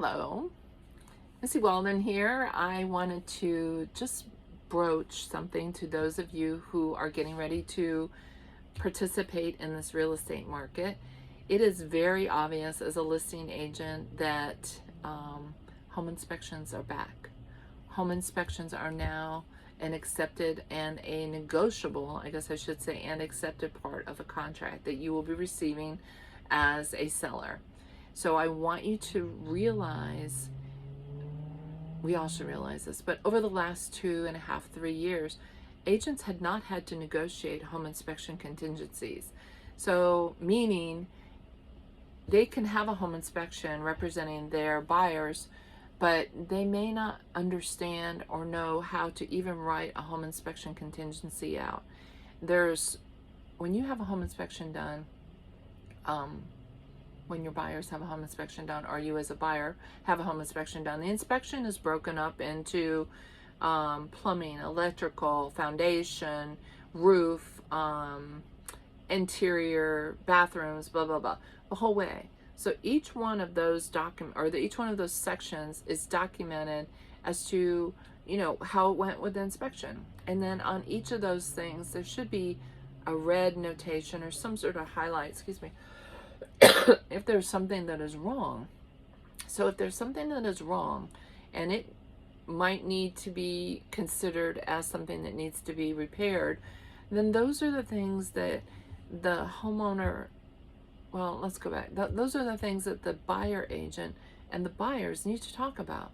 Hello, Missy Walden here. I wanted to just broach something to those of you who are getting ready to participate in this real estate market. It is very obvious as a listing agent that home inspections are back. Home inspections are now an accepted and a negotiable, I guess I should say, and accepted part of a contract that you will be receiving as a seller. So I want you to realize, we all should realize this, but over the last 2.5, 3 years, agents had not had to negotiate home inspection contingencies. So meaning they can have a home inspection representing their buyers, but they may not understand or know how to even write a home inspection contingency out. When you have a home inspection done, when your buyers have a home inspection done, or you as a buyer have a home inspection done, the inspection is broken up into plumbing, electrical, foundation, roof, interior, bathrooms, blah, blah, blah, the whole way. So each one of those each one of those sections is documented as to, how it went with the inspection. And then on each of those things, there should be a red notation or some sort of highlight, excuse me, if there's something that is wrong. So if there's something that is wrong and it might need to be considered as something that needs to be repaired, then those are the things that the homeowner, well, let's go back. Those are the things that the buyer agent and the buyers need to talk about.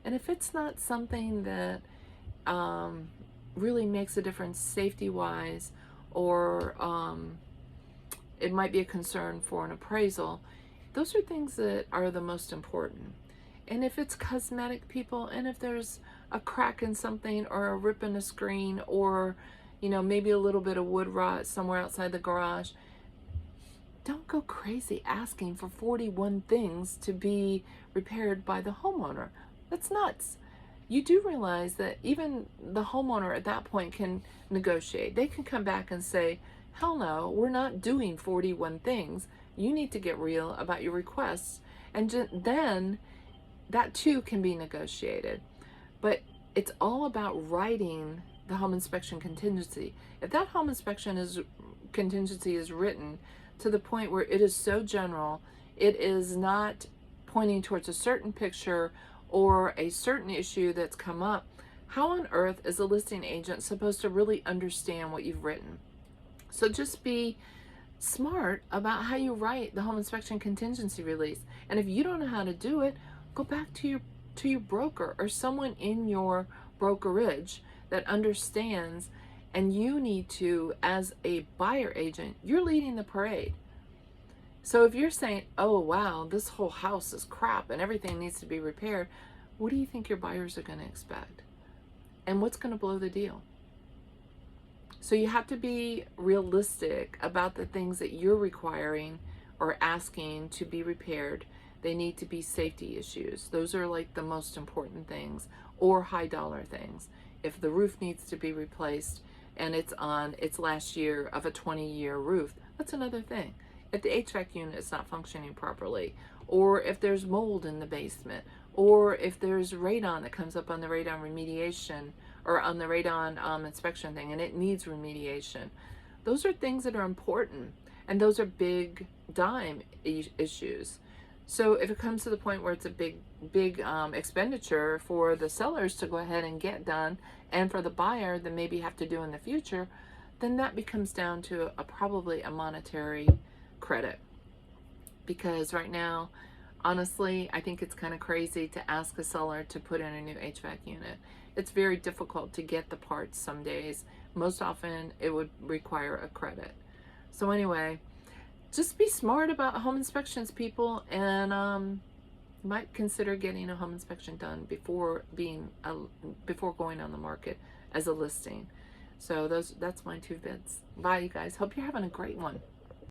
And if it's not something that really makes a difference safety-wise, or it might be a concern for an appraisal, those are things that are the most important. And if it's cosmetic, people, and if there's a crack in something or a rip in a screen, or maybe a little bit of wood rot somewhere outside the garage, don't go crazy asking for 41 things to be repaired by the homeowner. That's nuts. You do realize that even the homeowner at that point can negotiate. They can come back and say, hell no, we're not doing 41 things. You need to get real about your requests. And then that too can be negotiated. But it's all about writing the home inspection contingency. If that home inspection contingency is written to the point where it is so general, it is not pointing towards a certain picture or a certain issue that's come up, how on earth is a listing agent supposed to really understand what you've written? So just be smart about how you write the home inspection contingency release. And if you don't know how to do it, go back to your broker or someone in your brokerage that understands. And you need to, as a buyer agent, you're leading the parade. So if you're saying, oh wow, this whole house is crap and everything needs to be repaired, what do you think your buyers are going to expect? And what's going to blow the deal? So you have to be realistic about the things that you're requiring or asking to be repaired. They need to be safety issues. Those are like the most important things, or high dollar things. If the roof needs to be replaced and it's on its last year of a 20-year roof, that's another thing. If the HVAC unit is not functioning properly, or if there's mold in the basement, or if there's radon that comes up on the radon remediation or on the radon inspection thing and it needs remediation. Those are things that are important, and those are big dime issues. So if it comes to the point where it's a big expenditure for the sellers to go ahead and get done, and for the buyer that maybe have to do in the future, then that becomes down to probably a monetary credit. Because right now, honestly, I think it's kind of crazy to ask a seller to put in a new HVAC unit. It's very difficult to get the parts some days. Most often it would require a credit. So anyway, just be smart about home inspections, people, and might consider getting a home inspection done before going on the market as a listing. So that's my 2 bits. Bye, you guys. Hope you're having a great one.